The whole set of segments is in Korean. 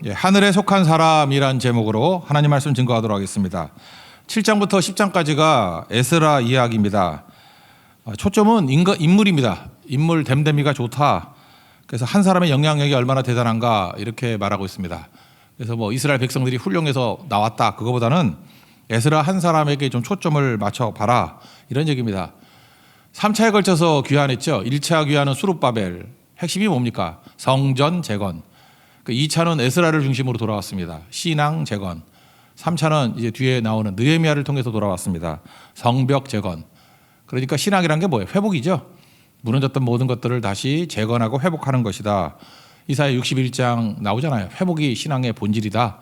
하늘에 속한 사람이란 제목으로 하나님 말씀 증거하도록 하겠습니다. 7장부터 10장까지가 에스라 이야기입니다. 초점은 인물입니다. 인물 댐댐이가 좋다. 그래서 한 사람의 영향력이 얼마나 대단한가 이렇게 말하고 있습니다. 그래서 뭐 이스라엘 백성들이 훌륭해서 나왔다. 그거보다는 에스라 한 사람에게 좀 초점을 맞춰 봐라. 이런 얘기입니다. 3차에 걸쳐서 귀환했죠. 1차 귀환은 수룹바벨. 핵심이 뭡니까? 성전 재건. 2차는 에스라를 중심으로 돌아왔습니다. 신앙 재건. 3차는 이제 뒤에 나오는 느헤미야를 통해서 돌아왔습니다. 성벽 재건. 그러니까 신앙이란 게 뭐예요? 회복이죠. 무너졌던 모든 것들을 다시 재건하고 회복하는 것이다. 이사야 61장 나오잖아요. 회복이 신앙의 본질이다.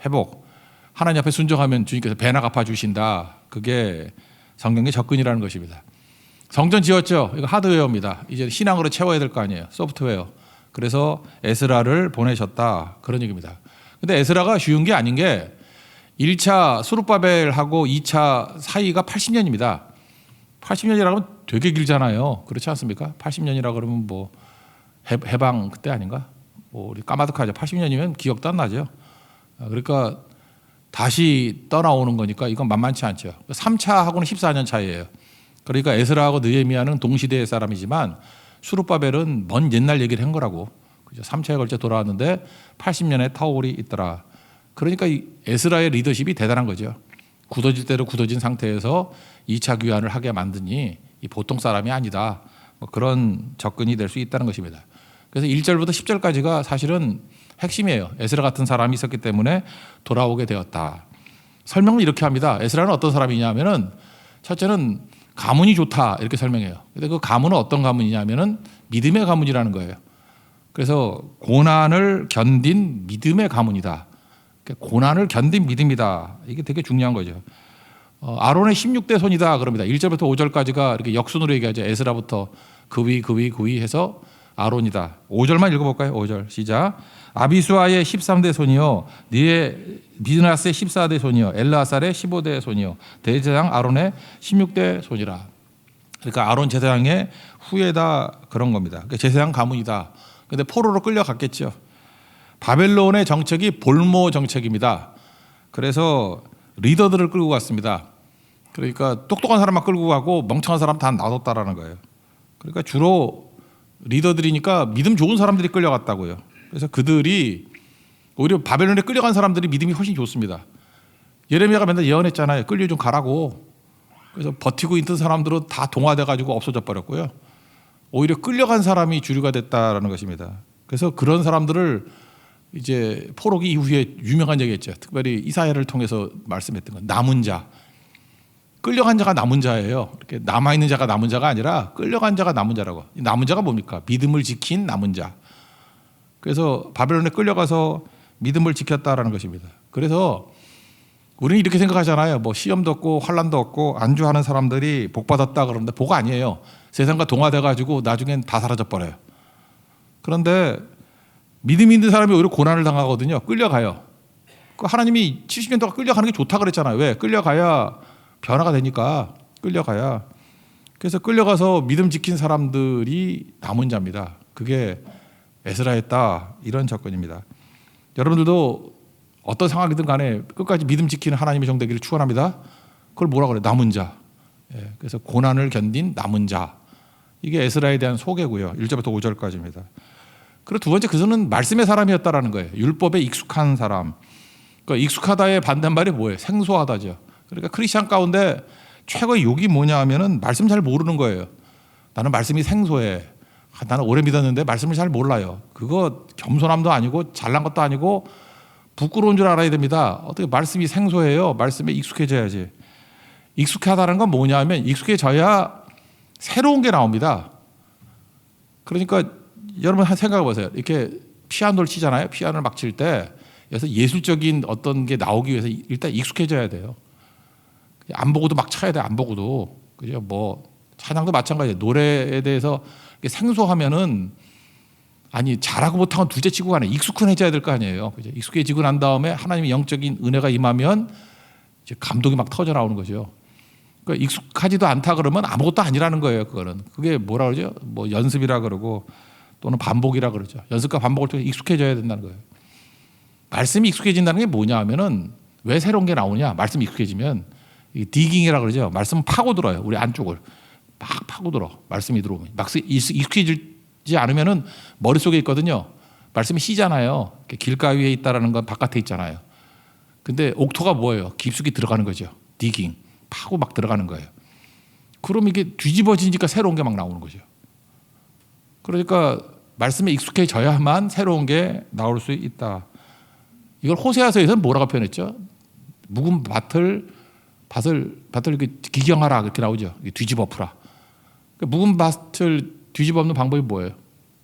회복. 하나님 앞에 순종하면 주님께서 배나 갚아주신다. 그게 성경의 접근이라는 것입니다. 성전 지었죠. 이거 하드웨어입니다. 이제 신앙으로 채워야 될 거 아니에요. 소프트웨어. 그래서 에스라를 보내셨다. 그런 얘기입니다. 근데 에스라가 쉬운 게 아닌 게 1차 수룹바벨하고 2차 사이가 80년입니다. 80년이라고 하면 되게 길잖아요. 그렇지 않습니까? 80년이라 그러면 뭐 해방 그때 아닌가? 뭐 우리 까마득하죠. 80년이면 기억도 안 나죠. 그러니까 다시 떠나오는 거니까 이건 만만치 않죠. 3차하고는 14년 차이예요. 그러니까 에스라하고 느헤미야는 동시대의 사람이지만 수룹바벨은 먼 옛날 얘기를 한 거라고. 그죠? 3차에 걸쳐 돌아왔는데 80년의 타월이 있더라. 그러니까 이 에스라의 리더십이 대단한 거죠. 굳어질 대로 굳어진 상태에서 2차 귀환을 하게 만드니 이 보통 사람이 아니다. 뭐 그런 접근이 될 수 있다는 것입니다. 그래서 1절부터 10절까지가 사실은 핵심이에요. 에스라 같은 사람이 있었기 때문에 돌아오게 되었다. 설명을 이렇게 합니다. 에스라는 어떤 사람이냐 하면은 첫째는 가문이 좋다 이렇게 설명해요. 근데 그 가문은 어떤 가문이냐면은 믿음의 가문이라는 거예요. 그래서 고난을 견딘 믿음의 가문이다. 고난을 견딘 믿음이다. 이게 되게 중요한 거죠. 아론의 16대 손이다 그럽니다. 1절부터 5절까지가 이렇게 역순으로 얘기하죠. 에스라부터 그 위 해서 아론이다. 5절만 읽어볼까요? 5절 시작. 아비수아의 13대 손이요, 미드나스의 14대 손이요, 엘르아살의 15대 손이요, 대제사장 아론의 16대 손이라. 그러니까 아론 제사장의 후예다 그런 겁니다. 그러니까 제사장 가문이다. 근데 포로로 끌려갔겠죠. 바벨론의 정책이 볼모 정책입니다. 그래서 리더들을 끌고 갔습니다. 그러니까 똑똑한 사람만 끌고 가고 멍청한 사람 다 놔뒀다라는 거예요. 그러니까 주로 리더들이니까 믿음 좋은 사람들이 끌려갔다고요. 그래서 그들이 오히려 바벨론에 끌려간 사람들이 믿음이 훨씬 좋습니다. 예레미야가 맨날 예언했잖아요. 끌려 좀 가라고. 그래서 버티고 있던 사람들은 다 동화돼 가지고 없어져 버렸고요. 오히려 끌려간 사람이 주류가 됐다라는 것입니다. 그래서 그런 사람들을 이제 포로기 이후에 유명한 얘기했죠. 특별히 이사야를 통해서 말씀했던 건 남은 자. 끌려간 자가 남은 자예요. 이렇게 남아있는 자가 남은 자가 아니라 끌려간 자가 남은 자라고. 이 남은 자가 뭡니까? 믿음을 지킨 남은 자. 그래서 바벨론에 끌려가서 믿음을 지켰다라는 것입니다. 그래서 우리는 이렇게 생각하잖아요. 뭐 시험도 없고 환난도 없고 안주하는 사람들이 복 받았다 그러는데 복 아니에요. 세상과 동화돼 가지고 나중엔 다 사라져 버려요. 그런데 믿음 있는 사람이 오히려 고난을 당하거든요. 끌려가요. 하나님이 70년 동안 끌려가는 게 좋다 그랬잖아요. 왜? 끌려가야 변화가 되니까 끌려가야. 그래서 끌려가서 믿음 지킨 사람들이 남은 자입니다. 그게 에스라였다. 이런 접근입니다. 여러분들도 어떤 상황이든 간에 끝까지 믿음 지키는 하나님의 종 되기를 축원합니다. 그걸 뭐라 그래요? 남은 자. 그래서 고난을 견딘 남은 자. 이게 에스라에 대한 소개고요. 1절부터 5절까지입니다. 그리고 두 번째, 그들은 말씀의 사람이었다라는 거예요. 율법에 익숙한 사람. 그러니까 익숙하다의 반대말이 뭐예요? 생소하다죠. 그러니까 크리스찬 가운데 최고의 욕이 뭐냐 하면은 말씀 잘 모르는 거예요. 나는 말씀이 생소해. 나는 오래 믿었는데 말씀을 잘 몰라요. 그거 겸손함도 아니고 잘난 것도 아니고 부끄러운 줄 알아야 됩니다. 어떻게 말씀이 생소해요? 말씀에 익숙해져야지. 익숙하다는 건 뭐냐 하면 익숙해져야 새로운 게 나옵니다. 그러니까 여러분 생각해 보세요. 이렇게 피아노를 치잖아요. 피아노를 막 칠 때 그래서 예술적인 어떤 게 나오기 위해서 일단 익숙해져야 돼요. 안 보고도 막 쳐야 돼. 안 보고도. 그죠? 뭐 찬양도 마찬가지예요. 노래에 대해서 생소하면은 아니 잘하고 못하고 둘째 치고 가네. 익숙해져야 될 거 아니에요. 그죠? 익숙해지고 난 다음에 하나님의 영적인 은혜가 임하면 이제 감동이 막 터져 나오는 거죠. 그러니까 익숙하지도 않다 그러면 아무것도 아니라는 거예요. 그거는. 그게 뭐라 그러죠? 뭐 연습이라 그러고 또는 반복이라 그러죠. 연습과 반복을 통해 익숙해져야 된다는 거예요. 말씀이 익숙해진다는 게 뭐냐 하면은 왜 새로운 게 나오냐? 말씀이 익숙해지면 디깅이라 그러죠. 말씀 파고들어요. 우리 안쪽을 막 파고들어. 말씀이 들어오면 막 익숙해지지 않으면은 머릿속에 있거든요. 말씀이 시잖아요. 길가위에 있다라는 건 바깥에 있잖아요. 근데 옥토가 뭐예요? 깊숙이 들어가는 거죠. 디깅. 파고 막 들어가는 거예요. 그럼 이게 뒤집어지니까 새로운 게 막 나오는 거죠. 그러니까 말씀에 익숙해져야만 새로운 게 나올 수 있다. 이걸 호세아서에서는 뭐라고 표현했죠? 묵은 밭을 이렇게 기경하라 이렇게 나오죠. 뒤집어 엎으라. 그러니까 묵은 밭을 뒤집어 엎는 방법이 뭐예요?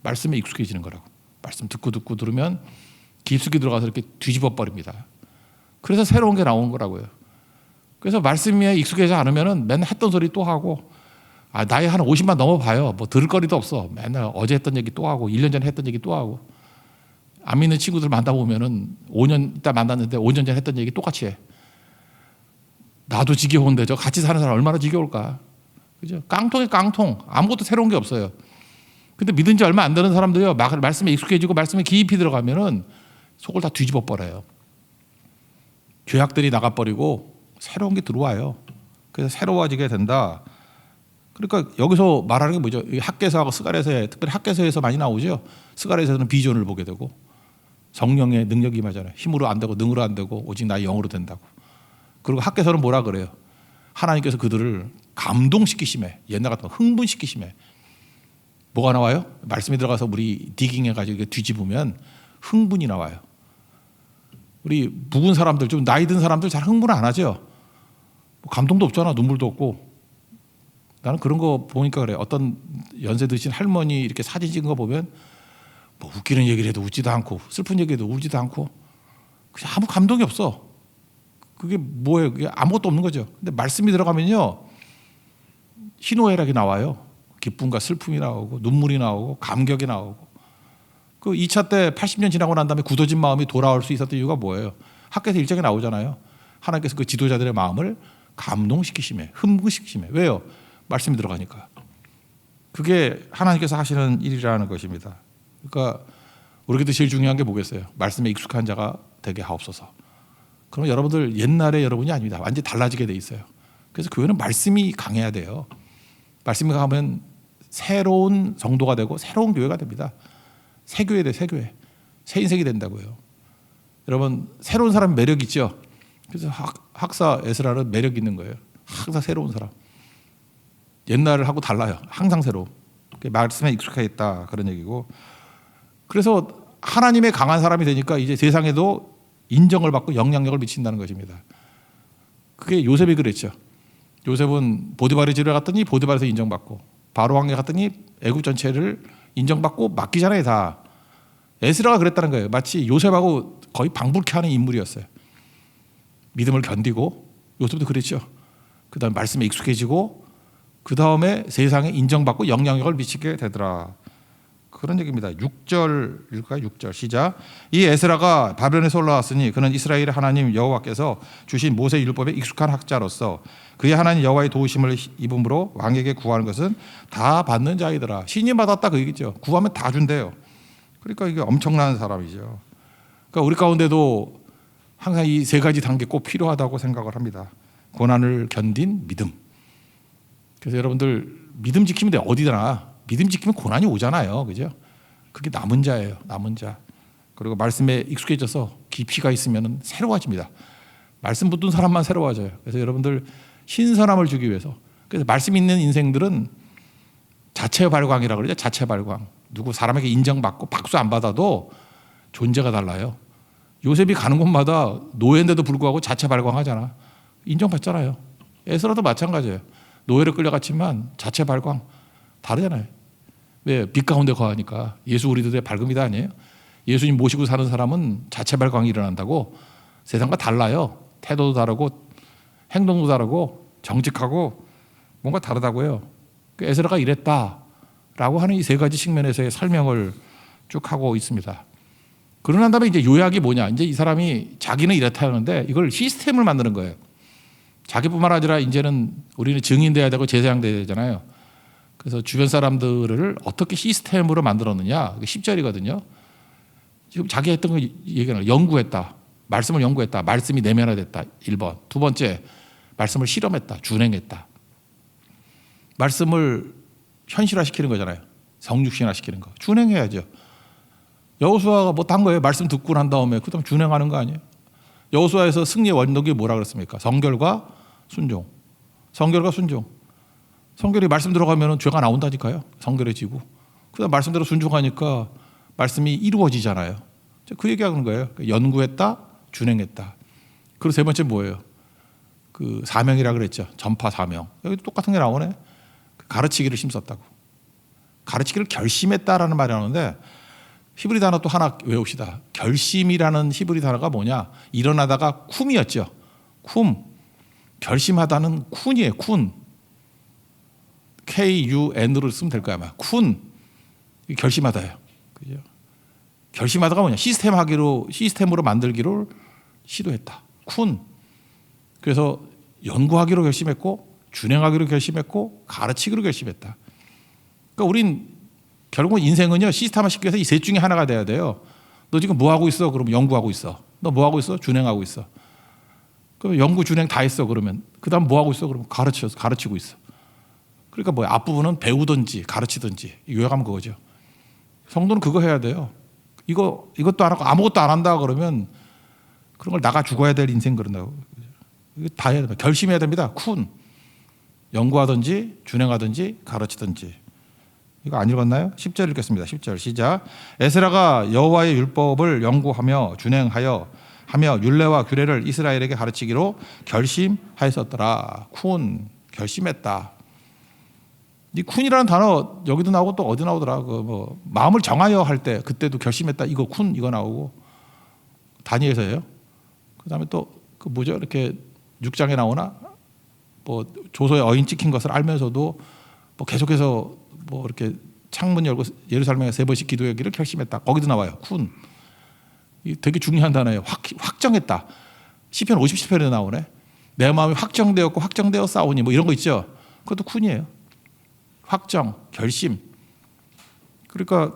말씀에 익숙해지는 거라고. 말씀 듣고 들으면 깊숙이 들어가서 이렇게 뒤집어 버립니다. 그래서 새로운 게 나오는 거라고요. 그래서 말씀에 익숙해지지 않으면은 맨날 했던 소리 또 하고, 나이 한 50만 넘어봐요. 뭐 들을 거리도 없어. 맨날 어제 했던 얘기 또 하고, 1년 전에 했던 얘기 또 하고. 안 믿는 친구들 만나보면은 5년 있다 만났는데 5년 전에 했던 얘기 똑같이 해. 나도 지겨운데 저 같이 사는 사람 얼마나 지겨울까. 그죠? 깡통에 깡통. 아무것도 새로운 게 없어요. 근데 믿은 지 얼마 안 되는 사람들이요. 말씀에 익숙해지고 말씀에 깊이 들어가면은 속을 다 뒤집어 버려요. 죄악들이 나가버리고 새로운 게 들어와요. 그래서 새로워지게 된다. 그러니까 여기서 말하는 게 뭐죠? 학개서하고 스가랴서에, 특별히 학개서에서 많이 나오죠. 스가랴서는 비전을 보게 되고 성령의 능력이 임하잖아요. 힘으로 안 되고 능으로 안 되고 오직 나의 영으로 된다고. 그리고 학개서는 뭐라 그래요? 하나님께서 그들을 감동시키심에, 옛날 같으면 흥분시키심에. 뭐가 나와요? 말씀이 들어가서 우리 디깅해가지고 뒤집으면 흥분이 나와요. 우리 묵은 사람들, 좀 나이 든 사람들 잘 흥분 안 하죠. 감동도 없잖아. 눈물도 없고. 나는 그런 거 보니까 그래. 어떤 연세 드신 할머니 이렇게 사진 찍은 거 보면 뭐 웃기는 얘기를 해도 웃지도 않고 슬픈 얘기도 울지도 않고 그냥 아무 감동이 없어. 그게 뭐예요? 그게 아무것도 없는 거죠. 근데 말씀이 들어가면요. 희노애락이 나와요. 기쁨과 슬픔이 나오고 눈물이 나오고 감격이 나오고. 그 2차 때 80년 지나고 난 다음에 굳어진 마음이 돌아올 수 있었던 이유가 뭐예요? 학교에서 일장에 나오잖아요. 하나님께서 그 지도자들의 마음을 감동시키심에, 흥분시키심에. 왜요? 말씀이 들어가니까. 그게 하나님께서 하시는 일이라는 것입니다. 그러니까 우리에게도 제일 중요한 게 뭐겠어요? 말씀에 익숙한 자가 되게 하옵소서. 그럼 여러분들 옛날의 여러분이 아닙니다. 완전히 달라지게 돼 있어요. 그래서 교회는 말씀이 강해야 돼요. 말씀이 강하면 새로운 성도가 되고 새로운 교회가 됩니다. 새 교회 돼, 새 교회. 새 인생이 된다고요. 여러분 새로운 사람이 매력 있죠. 그래서 학사 에스라는 매력 있는 거예요. 항상 새로운 사람. 옛날을 하고 달라요. 항상 새로. 말씀에 익숙해 있다 그런 얘기고. 그래서 하나님의 강한 사람이 되니까 이제 세상에도 인정을 받고 영향력을 미친다는 것입니다. 그게 요셉이 그랬죠. 요셉은 보디발의 집에 갔더니 보디발에서 인정받고 바로 왕에 갔더니 애굽 전체를 인정받고 맡기잖아요 다. 에스라가 그랬다는 거예요. 마치 요셉하고 거의 방불케 하는 인물이었어요. 믿음을 견디고 요셉도 그랬죠. 그 다음에 말씀에 익숙해지고 그 다음에 세상에 인정받고 영향력을 미치게 되더라. 그런 얘기입니다. 6절 읽을까요? 6절 시작. 이 에스라가 바벨론에서 올라왔으니 그는 이스라엘의 하나님 여호와께서 주신 모세 율법에 익숙한 학자로서 그의 하나님 여호와의 도우심을 입음으로 왕에게 구하는 것은 다 받는 자이더라. 신이 받았다 그 얘기죠. 구하면 다 준대요. 그러니까 이게 엄청난 사람이죠. 그러니까 우리 가운데도 항상 이 세 가지 단계 꼭 필요하다고 생각을 합니다. 고난을 견딘 믿음. 그래서 여러분들 믿음 지키면 돼. 어디나 믿음 지키면 고난이 오잖아요. 그죠? 그게 남은 자예요. 남은 자. 그리고 말씀에 익숙해져서 깊이가 있으면 새로워집니다. 말씀 붙든 사람만 새로워져요. 그래서 여러분들 신선함을 주기 위해서. 그래서 말씀 있는 인생들은 자체 발광이라고 그러죠. 자체 발광. 누구 사람에게 인정받고 박수 안 받아도 존재가 달라요. 요셉이 가는 곳마다 노예인데도 불구하고 자체 발광하잖아. 인정받잖아요. 에스라도 마찬가지예요. 노예로 끌려갔지만 자체 발광 다르잖아요. 왜? 빛 가운데 거하니까. 예수 우리들의 밝음이다 아니에요? 예수님 모시고 사는 사람은 자체 발광이 일어난다고. 세상과 달라요. 태도도 다르고 행동도 다르고 정직하고 뭔가 다르다고요. 에스라가 이랬다라고 하는 이 세 가지 측면에서의 설명을 쭉 하고 있습니다. 그러고 난 다음에 이제 요약이 뭐냐. 이제 이 사람이 자기는 이렇다 하는데 이걸 시스템을 만드는 거예요. 자기뿐만 아니라 이제는 우리는 증인돼야 되고 제사장 돼야 되잖아요. 그래서 주변 사람들을 어떻게 시스템으로 만들었느냐. 10절이거든요. 지금 자기 했던 거 얘기하는 거예요. 연구했다. 말씀을 연구했다. 말씀이 내면화됐다. 1번. 두 번째, 말씀을 실험했다. 준행했다. 말씀을 현실화시키는 거잖아요. 성육신화시키는 거. 준행해야죠. 여호수아가 뭐 딴 거예요. 말씀 듣고 난 다음에 그다음 준행하는 거 아니에요. 여호수아에서 승리의 원동이 뭐라 그랬습니까? 성결과 순종. 성결과 순종. 성결이 말씀 들어가면 죄가 나온다니까요. 성결해지고. 그다음 말씀대로 순종하니까 말씀이 이루어지잖아요. 그 얘기하는 거예요. 연구했다, 준행했다. 그리고 세 번째 뭐예요? 그 사명이라 그랬죠. 전파 사명. 여기 똑같은 게 나오네. 가르치기를 힘썼다고. 가르치기를 결심했다라는 말이 나오는데 히브리 단어 또 하나 외웁시다. 결심이라는 히브리 단어가 뭐냐? 일어나다가 쿰이었죠. 쿰. 결심하다는 쿤이에요. 쿤. KUN으로 쓰면 될 거야 아마. 쿤. 결심하다예요. 그죠? 결심하다가 뭐냐? 시스템으로 만들기를 시도했다. 쿤. 그래서 연구하기로 결심했고, 준행하기로 결심했고, 가르치기로 결심했다. 그러니까 우린 결국은 인생은요, 시스템화시키기 위해서 이 셋 중에 하나가 돼야 돼요. 너 지금 뭐 하고 있어? 그러면 연구하고 있어. 너 뭐 하고 있어? 준행하고 있어. 그럼 연구, 준행 다 했어. 그러면 그다음 뭐 하고 있어? 그러면 가르치고 있어. 그러니까 뭐야? 앞부분은 배우든지 가르치든지 요약하면 그거죠. 성도는 그거 해야 돼요. 이것도 안 하고 아무것도 안 한다 그러면 그런 걸 나가 죽어야 될 인생 그런다고. 이거 다 해야 됩니다. 결심해야 됩니다. 쿤. 연구하든지 준행하든지 가르치든지. 이거 안 읽었나요? 10절 읽겠습니다. 10절 시작. 에스라가 여호와의 율법을 연구하며 준행하여 율례와 규례를 이스라엘에게 가르치기로 결심하였었더라. 쿤. 결심했다. 이 쿤이라는 단어 여기도 나오고 또 어디 나오더라. 그 뭐 마음을 정하여 할 때 그때도 결심했다. 이거 쿤 이거 나오고 다니엘서예요. 그다음에 또 그 뭐죠? 이렇게 6장에 나오나 뭐 조서에 어인 찍힌 것을 알면서도 뭐 계속해서 뭐 이렇게 창문 열고 예루살렘에 3번씩 기도하기를 결심했다. 거기도 나와요. 쿤. 이 되게 중요한 단어예요. 확정했다. 시편 57편에 나오네. 내 마음이 확정되었고 확정되어 싸우니 뭐 이런 거 있죠. 그것도 쿤이에요. 확정, 결심. 그러니까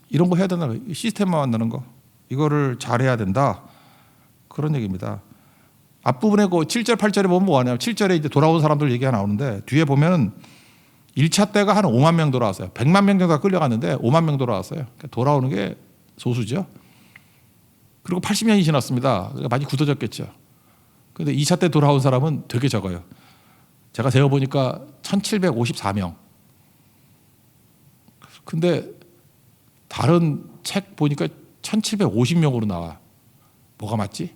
이런 거 해야 된다. 시스템만 만드는 거. 이거를 잘해야 된다. 그런 얘기입니다. 앞부분에 그 7절, 8절에 보면 뭐 하냐면 7절에 이제 돌아온 사람들 얘기가 나오는데 뒤에 보면은 1차 때가 한 5만 명 돌아왔어요. 100만 명 정도가 끌려갔는데 5만 명 돌아왔어요. 그러니까 돌아오는 게 소수죠. 그리고 80년이 지났습니다. 그러니까 많이 굳어졌겠죠. 그런데 2차 때 돌아온 사람은 되게 적어요. 제가 세어보니까 1754명. 근데 다른 책 보니까 1750명으로 나와. 뭐가 맞지?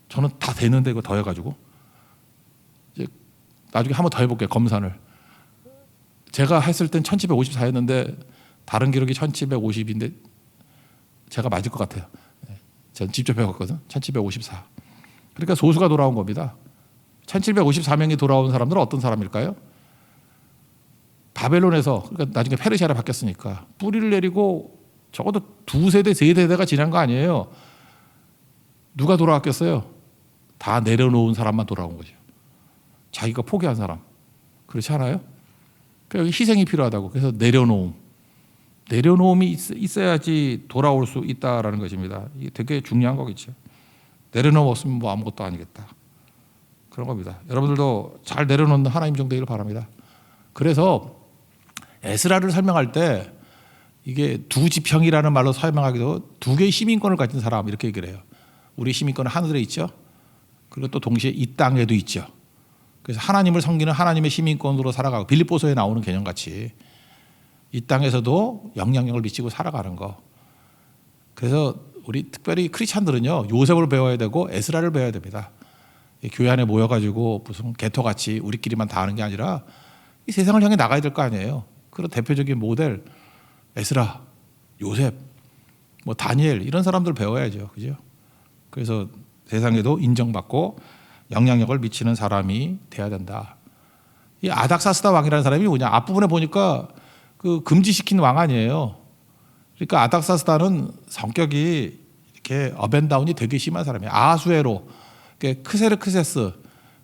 저는 다 됐는데 이거 더 해가지고 이제 나중에 한번 더 해볼게요. 검산을. 제가 했을 땐 1754였는데 다른 기록이 1750인데 제가 맞을 것 같아요. 전 직접 해봤거든. 1754. 그러니까 소수가 돌아온 겁니다. 1754명이 돌아온 사람들은 어떤 사람일까요? 바벨론에서 그러니까 나중에 페르시아로 바뀌었으니까 뿌리를 내리고 적어도 2세대, 3세대가 지난 거 아니에요. 누가 돌아왔겠어요? 다 내려놓은 사람만 돌아온 거죠. 자기가 포기한 사람. 그렇지 않아요? 그러니까 희생이 필요하다고. 그래서 내려놓음이 있어야지 돌아올 수 있다라는 것입니다. 이게 되게 중요한 거겠죠. 내려놓음 없으면 뭐 아무것도 아니겠다. 그런 겁니다. 여러분들도 잘 내려놓는 하나님 종 되기를 바랍니다. 그래서 에스라를 설명할 때 이게 두 지평이라는 말로 설명하기도 2개의 시민권을 가진 사람 이렇게 얘기를 해요. 우리 시민권은 하늘에 있죠. 그리고 또 동시에 이 땅에도 있죠. 그래서 하나님을 섬기는 하나님의 시민권으로 살아가고 빌립보서에 나오는 개념같이 이 땅에서도 영향력을 미치고 살아가는 거. 그래서 우리 특별히 크리스찬들은요. 요셉을 배워야 되고 에스라를 배워야 됩니다. 교회 안에 모여가지고 무슨 개토같이 우리끼리만 다 하는 게 아니라 이 세상을 향해 나가야 될 거 아니에요. 그런 대표적인 모델 에스라, 요셉, 뭐 다니엘 이런 사람들 배워야죠. 그죠? 그래서 세상에도 인정받고 영향력을 미치는 사람이 돼야 된다. 이 아닥사스다 왕이라는 사람이 뭐냐? 앞부분에 보니까 그 금지시킨 왕 아니에요. 그러니까 아닥사스다는 성격이 이렇게 업앤다운이 되게 심한 사람이에요. 아하수에로, 크세르크세스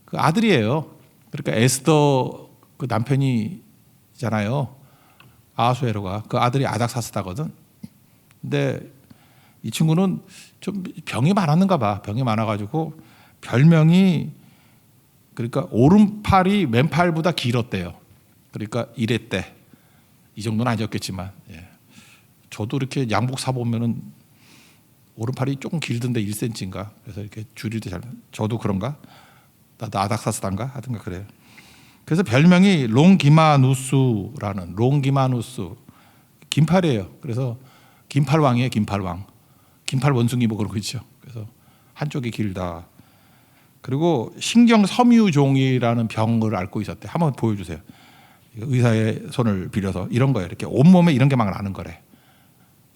그 아들이에요. 그러니까 에스더 그 남편이잖아요. 아하수에로가 그 아들이 아닥사스다거든. 근데 이 친구는 좀 병이 많았는가 봐. 병이 많아가지고 별명이 그러니까 오른팔이 왼팔보다 길었대요. 그러니까 이랬대. 이 정도는 아니었겠지만, 예. 저도 이렇게 양복 사 보면은 오른팔이 조금 길던데 1cm인가. 그래서 이렇게 줄일 때 잘. 저도 그런가? 나도 아닥사스단가 하든가 그래요. 그래서 별명이 롱기마누스라는 롱기마누스 긴팔이에요. 그래서 긴팔왕이에요. 긴팔왕. 긴팔 원숭이 뭐 그런 거 있죠. 그래서 한쪽이 길다. 그리고 신경섬유종이라는 병을 앓고 있었대. 한번 보여주세요. 의사의 손을 빌려서 이런 거예요. 이렇게 온몸에 이런 게 막 나는 거래.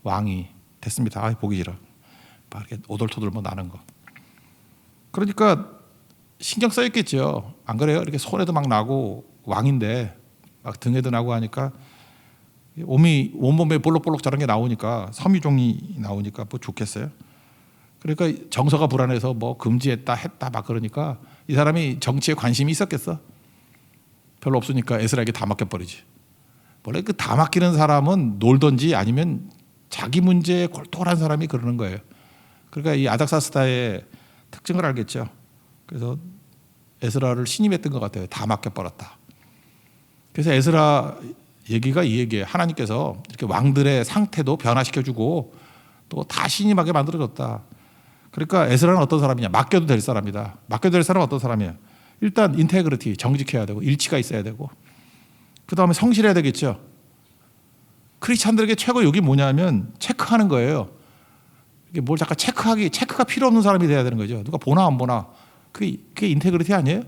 왕이 됐습니다. 아, 보기 싫어. 막 이렇게 오돌토돌 뭐 나는 거. 그러니까 신경 써있겠죠. 안 그래요? 이렇게 손에도 막 나고 왕인데 막 등에도 나고 하니까 온몸에 볼록볼록 저런 게 나오니까 섬유종이 나오니까 뭐 좋겠어요. 그러니까 정서가 불안해서 뭐 금지했다 했다 막 그러니까 이 사람이 정치에 관심이 있었겠어? 별로 없으니까 에스라에게 다 맡겨버리지. 원래 그 다 맡기는 사람은 놀던지 아니면 자기 문제에 골똘한 사람이 그러는 거예요. 그러니까 이 아닥사스다의 특징을 알겠죠. 그래서 에스라를 신임했던 것 같아요. 다 맡겨버렸다. 그래서 에스라 얘기가 이 얘기예요. 하나님께서 이렇게 왕들의 상태도 변화시켜주고 또 다 신임하게 만들어줬다. 그러니까 에스라는 어떤 사람이냐? 맡겨도 될 사람이다. 맡겨도 될 사람은 어떤 사람이에요? 일단 인테그리티, 정직해야 되고 일치가 있어야 되고 그 다음에 성실해야 되겠죠. 크리스찬들에게 최고 욕이 뭐냐면 체크하는 거예요. 이게 뭘 잠깐 체크가 필요 없는 사람이 돼야 되는 거죠. 누가 보나 안 보나. 그게 인테그리티 아니에요?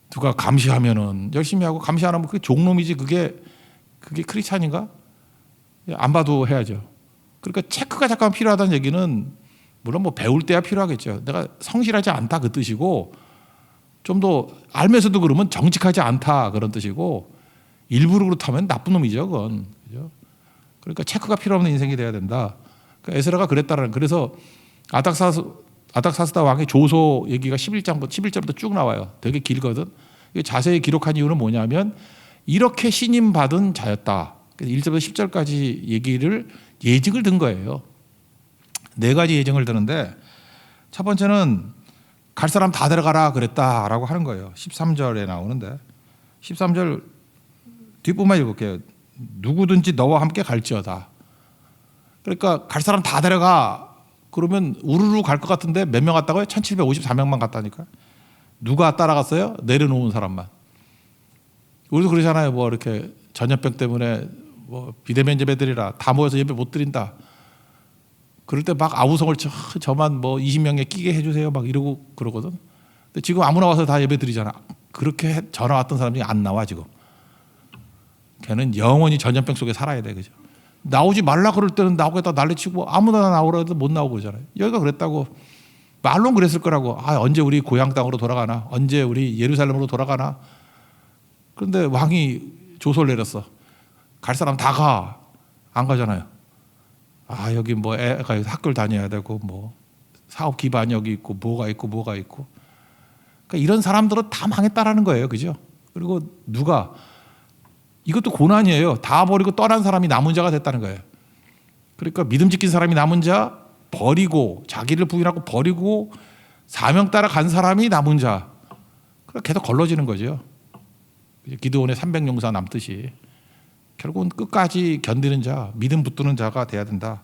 누가 감시하면은 열심히 하고 감시 안 하면 그게 종놈이지. 그게 크리스찬인가? 안 봐도 해야죠. 그러니까 체크가 잠깐 필요하다는 얘기는 물론 뭐 배울 때야 필요하겠죠. 내가 성실하지 않다 그 뜻이고 좀 더 알면서도 그러면 정직하지 않다 그런 뜻이고 일부러 그렇다면 나쁜 놈이죠. 그건. 그죠? 그러니까 체크가 필요 없는 인생이 돼야 된다. 그러니까 에스라가 그랬다라는. 그래서 아닥사스다 왕의 조소 얘기가 11절부터 쭉 나와요. 되게 길거든. 자세히 기록한 이유는 뭐냐면 이렇게 신임 받은 자였다. 1절부터 10절까지 예증을 든 거예요. 4가지 예증을 드는데 첫 번째는 갈 사람 다 데려가라 그랬다라고 하는 거예요. 13절에 나오는데 13절 뒷부분만 읽을게요. 누구든지 너와 함께 갈지어다. 그러니까 갈 사람 다 데려가. 그러면 우르르 갈 것 같은데 몇 명 갔다고요? 1754명만 갔다니까. 누가 따라갔어요? 내려놓은 사람만. 우리도 그러잖아요. 뭐 이렇게 전염병 때문에 뭐 비대면 예배드리라. 다 모여서 예배 못 드린다. 그럴 때 막 아우성을 저만 뭐 20명에 끼게 해주세요. 막 이러고 그러거든. 근데 지금 아무나 와서 다 예배 드리잖아. 그렇게 전화 왔던 사람 중에 안 나와 지금. 걔는 영원히 전염병 속에 살아야 돼. 그죠? 나오지 말라 그럴 때는 나오겠다 난리치고 아무나 나오라 해도 못 나오고 그러잖아요. 여기가 그랬다고. 말로는 그랬을 거라고. 언제 우리 고향 땅으로 돌아가나. 언제 우리 예루살렘으로 돌아가나. 그런데 왕이 조소를 내렸어. 갈 사람 다 가. 안 가잖아요. 여기 뭐 애가 학교를 다녀야 되고 뭐 사업 기반이 여기 있고 뭐가 있고. 그러니까 이런 사람들은 다 망했다라는 거예요. 그죠? 그리고 누가 이것도 고난이에요. 다 버리고 떠난 사람이 남은 자가 됐다는 거예요. 그러니까 믿음 지킨 사람이 남은 자 버리고 자기를 부인하고 버리고 사명 따라 간 사람이 남은 자. 그러니까 계속 걸러지는 거죠. 기드온의 300용사 남듯이 결국은 끝까지 견디는 자, 믿음 붙드는 자가 돼야 된다.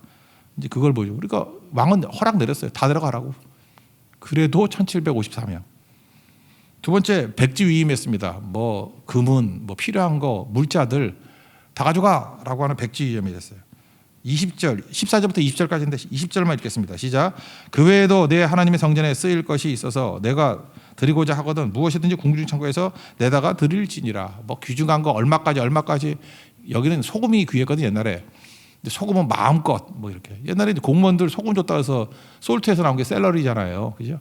이제 그걸 보죠. 그러니까 왕은 허락 내렸어요. 다 들어가라고. 그래도 1754명. 두 번째 백지 위임했습니다. 뭐 금은 뭐 필요한 거 물자들 다 가져가라고 하는 백지 위임이 됐어요. 20절 14절부터 20절까지인데 20절만 읽겠습니다. 시작. 그 외에도 내 하나님의 성전에 쓰일 것이 있어서 내가 드리고자 하거든 무엇이든지 궁중창고에서 내다가 드릴지니라. 뭐 귀중한 거 얼마까지 여기는 소금이 귀했거든 옛날에. 근데 소금은 마음껏 뭐 이렇게. 옛날에 공무원들 소금 줬다 해서 솔트에서 나온 게 샐러리잖아요. 그죠?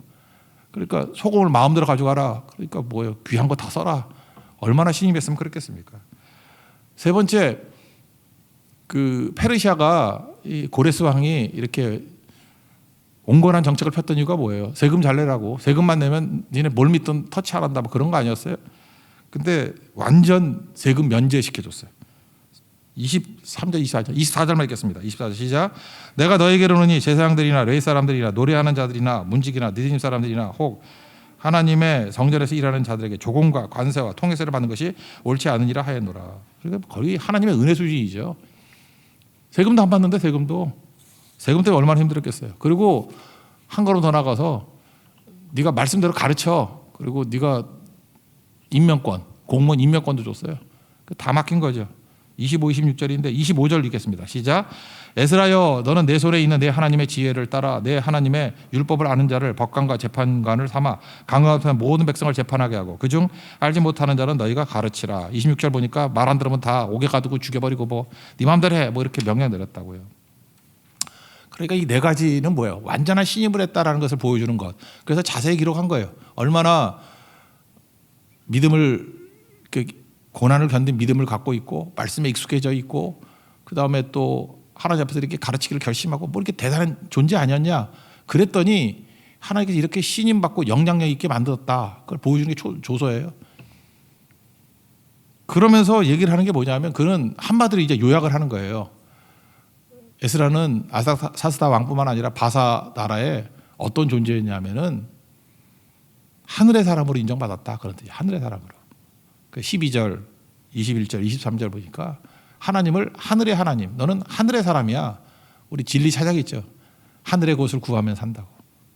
그러니까 소금을 마음대로 가져가라. 그러니까 뭐예요? 귀한 거 다 써라. 얼마나 신임했으면 그랬겠습니까? 세 번째, 그 페르시아가 이 고레스 왕이 이렇게 온건한 정책을 폈던 이유가 뭐예요? 세금 잘 내라고. 세금만 내면 니네 뭘 믿든 터치 안 한다. 뭐 그런 거 아니었어요? 근데 완전 세금 면제시켜줬어요. 23절, 24절, 24절만 읽겠습니다. 24절 시작. 내가 너에게 이르노니 제사장들이나 레위 사람들이나 노래하는 자들이나 문지기나 느디님 사람들이나 혹 하나님의 성전에서 일하는 자들에게 조공과 관세와 통회세를 받는 것이 옳지 않으니라 하였노라. 그러니까 거의 하나님의 은혜 수준이죠. 세금도 안 받는데 세금 때문에 얼마나 힘들었겠어요. 그리고 한 걸음 더 나가서 네가 말씀대로 가르쳐. 그리고 네가 임명권, 공무원 임명권도 줬어요. 다 막힌 거죠. 25, 26절인데 25절 읽겠습니다. 시작. 에스라여 너는 내 손에 있는 내 하나님의 지혜를 따라 내 하나님의 율법을 아는 자를 법관과 재판관을 삼아 강요하는 모든 백성을 재판하게 하고 그중 알지 못하는 자는 너희가 가르치라. 26절 보니까 말 안 들으면 다 옥에 가두고 죽여버리고 뭐 네 마음대로 해 뭐 이렇게 명령 내렸다고요. 그러니까 이 네 가지는 뭐예요? 완전한 신임을 했다라는 것을 보여주는 것. 그래서 자세히 기록한 거예요. 얼마나 믿음을 고난을 견딘 믿음을 갖고 있고 말씀에 익숙해져 있고 그 다음에 또 하나님 앞에서 이렇게 가르치기를 결심하고 뭐 이렇게 대단한 존재 아니었냐 그랬더니 하나님께서 이렇게 신임 받고 영향력 있게 만들었다. 그걸 보여주는 게 조서예요. 그러면서 얘기를 하는 게 뭐냐면 그는 한마디로 이제 요약을 하는 거예요. 에스라는 아사사스다 왕뿐만 아니라 바사 나라의 어떤 존재였냐면은 하늘의 사람으로 인정받았다. 그런 뜻이에요. 하늘의 사람으로. 12절, 21절, 23절 보니까 하나님을 하늘의 하나님, 너는 하늘의 사람이야. 우리 진리 찾아겠죠. 하늘의 곳을 구하면 산다고.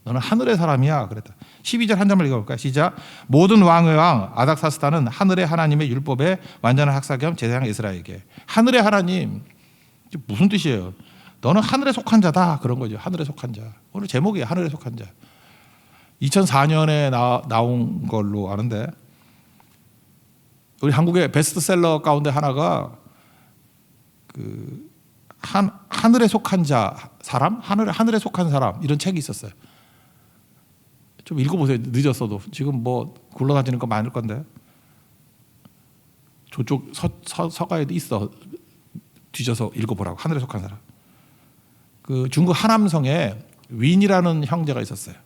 너는 하늘의 사람이야. 그랬다. 12절 한 장만 읽어볼까요? 시작. 모든 왕의 왕 아닥사스다는 하늘의 하나님의 율법의 완전한 학사 겸 제사장 에스라에게. 하늘의 하나님 무슨 뜻이에요? 너는 하늘에 속한 자다. 그런 거죠. 하늘에 속한 자. 오늘 제목이 하늘에 속한 자. 2004년에 나온 걸로 아는데 우리 한국의 베스트셀러 가운데 하나가 하늘에 속한 자 사람, 하늘에 속한 사람 이런 책이 있었어요. 좀 읽어보세요. 늦었어도 지금 뭐 굴러다니는 거 많을 건데 저쪽 서가에도 있어. 뒤져서 읽어보라고. 하늘에 속한 사람. 그 중국 하남성에 윈이라는 형제가 있었어요.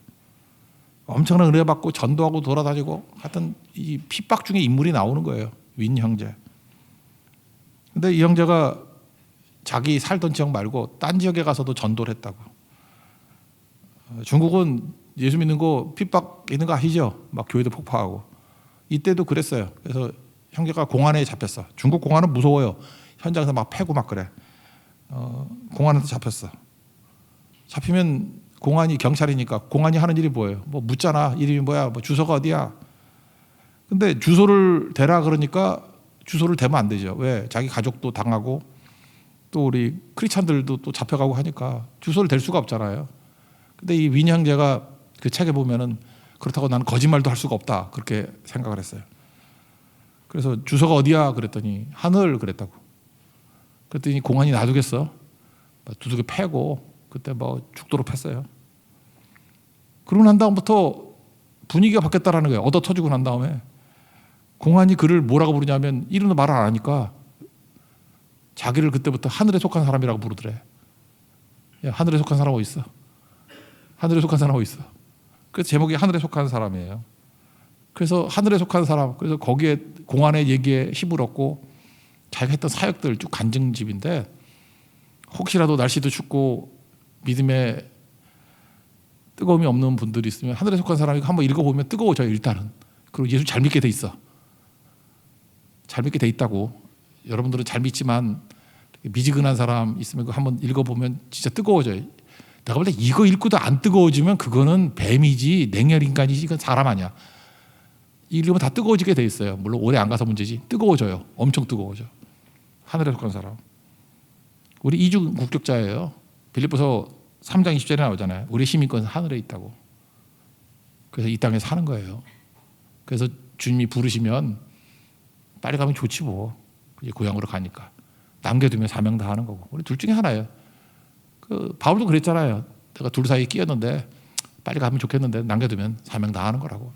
엄청난 은혜 받고 전도하고 돌아다니고 하여튼 이 핍박 중에 인물이 나오는 거예요. 윈 형제. 근데 이 형제가 자기 살던 지역 말고 딴 지역에 가서도 전도를 했다고. 중국은 예수 믿는 거 핍박 있는 거 아시죠? 막 교회도 폭파하고. 이때도 그랬어요. 그래서 형제가 공안에 잡혔어. 중국 공안은 무서워요. 현장에서 막 패고 막 그래. 공안한테 잡혔어. 잡히면 공안이 경찰이니까 공안이 하는 일이 뭐예요? 뭐 묻잖아. 이름이 뭐야? 뭐 주소가 어디야? 근데 주소를 대라 그러니까 주소를 대면 안 되죠. 왜? 자기 가족도 당하고 또 우리 크리스찬들도 또 잡혀가고 하니까 주소를 댈 수가 없잖아요. 근데 이 윈 형제가 그 책에 보면은 그렇다고 나는 거짓말도 할 수가 없다. 그렇게 생각을 했어요. 그래서 주소가 어디야? 그랬더니 하늘 그랬다고. 그랬더니 공안이 놔두겠어? 두둑에 패고 그때 뭐 죽도록 팼어요. 그러고 난 다음부터 분위기가 바뀌었다라는 거예요. 얻어 터지고 난 다음에 공안이 그를 뭐라고 부르냐면 이름도 말을 안 하니까 자기를 그때부터 하늘에 속한 사람이라고 부르더래. 야, 하늘에 속한 사람 어디 있어? 하늘에 속한 사람 어디 있어? 그래서 제목이 하늘에 속한 사람이에요. 그래서 하늘에 속한 사람, 그래서 거기에 공안의 얘기에 힘을 얻고 자기가 했던 사역들 쭉 간증집인데 혹시라도 날씨도 춥고 믿음에 뜨거움이 없는 분들이 있으면 하늘에 속한 사람이 한번 읽어보면 뜨거워져요. 일단은. 그리고 예수 잘 믿게 돼 있어. 잘 믿게 돼 있다고. 여러분들은 잘 믿지만 미지근한 사람 있으면 그거 한번 읽어보면 진짜 뜨거워져요. 내가 볼 때 이거 읽고도 안 뜨거워지면 그거는 뱀이지 냉혈인간이지 이건 사람 아니야. 읽으면 다 뜨거워지게 돼 있어요. 물론 오래 안 가서 문제지. 뜨거워져요. 엄청 뜨거워져. 하늘에 속한 사람. 우리 이주 국격자예요. 빌립보서 3장 20절에 나오잖아요. 우리 시민권은 하늘에 있다고. 그래서 이 땅에 사는 거예요. 그래서 주님이 부르시면 빨리 가면 좋지 뭐. 이제 고향으로 가니까. 남겨두면 사명 다 하는 거고. 우리 둘 중에 하나예요. 그 바울도 그랬잖아요. 내가 둘 사이에 끼었는데 빨리 가면 좋겠는데 남겨두면 사명 다 하는 거라고.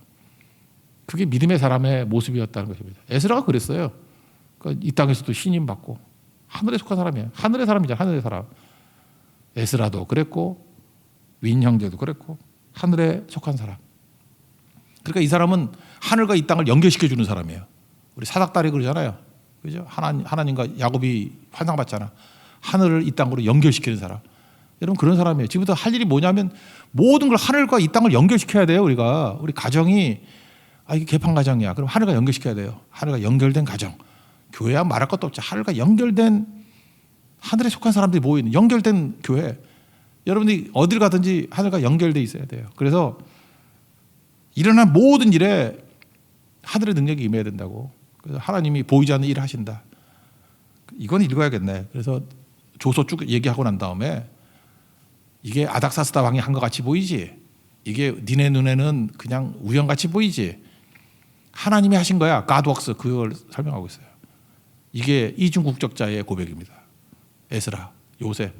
그게 믿음의 사람의 모습이었다는 것입니다. 에스라가 그랬어요. 그러니까 이 땅에서도 신임 받고 하늘에 속한 사람이에요. 하늘의 사람이잖아요. 하늘의 사람. 에스라도 그랬고 윈 형제도 그랬고 하늘에 속한 사람. 그러니까 이 사람은 하늘과 이 땅을 연결시켜주는 사람이에요. 우리 사닥다리 그러잖아요. 그죠? 하나님과 야곱이 환상 봤잖아. 하늘을 이 땅으로 연결시키는 사람. 여러분 그런 사람이에요. 지금부터 할 일이 뭐냐면 모든 걸 하늘과 이 땅을 연결시켜야 돼요. 우리 가정이 이게 개판 가정이야. 그럼 하늘과 연결시켜야 돼요. 하늘과 연결된 가정. 교회야 말할 것도 없죠. 하늘과 연결된 하늘에 속한 사람들이 모여 있는 연결된 교회. 여러분들이 어딜 가든지 하늘과 연결돼 있어야 돼요. 그래서 일어난 모든 일에 하늘의 능력이 임해야 된다고. 그래서 하나님이 보이지 않는 일을 하신다. 이건 읽어야겠네. 그래서 조서 쭉 얘기하고 난 다음에 이게 아닥사스다 왕이 한 것 같이 보이지. 이게 니네 눈에는 그냥 우연같이 보이지. 하나님이 하신 거야. God works. 그걸 설명하고 있어요. 이게 이중 국적자의 고백입니다. 에스라, 요셉,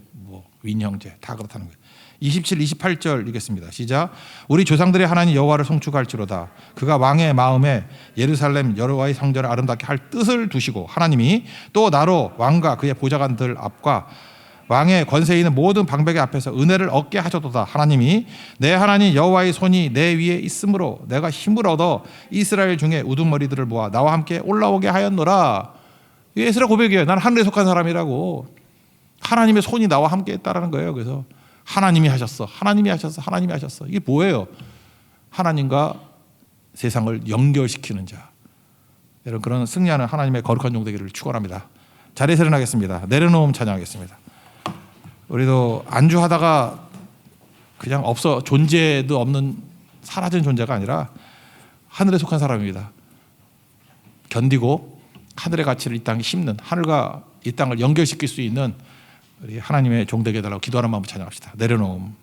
윈 형제 다 그렇다는 거예요. 27, 28절 읽겠습니다. 시작. 우리 조상들의 하나님 여호와를 송축할지로다. 그가 왕의 마음에 예루살렘 여호와의 성전을 아름답게 할 뜻을 두시고 하나님이 또 나로 왕과 그의 보좌관들 앞과 왕의 권세에 있는 모든 방백의 앞에서 은혜를 얻게 하셨도다. 하나님이 내 하나님 여호와의 손이 내 위에 있으므로 내가 힘을 얻어 이스라엘 중에 우두머리들을 모아 나와 함께 올라오게 하였노라. 이게 에스라 고백이에요. 나는 하늘에 속한 사람이라고. 하나님의 손이 나와 함께 했다라는 거예요. 그래서 하나님이 하셨어. 하나님이 하셨어. 하나님이 하셨어. 이게 뭐예요? 하나님과 세상을 연결시키는 자. 여러분 그런 승리하는 하나님의 거룩한 종 되기를 축원합니다. 자리에서 일어나겠습니다. 내려놓음 찬양하겠습니다. 우리도 안주하다가 그냥 존재도 없는 사라진 존재가 아니라 하늘에 속한 사람입니다. 견디고 하늘의 가치를 이 땅에 심는, 하늘과 이 땅을 연결시킬 수 있는 우리 하나님의 종 되게 해달라고 기도하는 마음으로 찬양합시다. 내려놓음.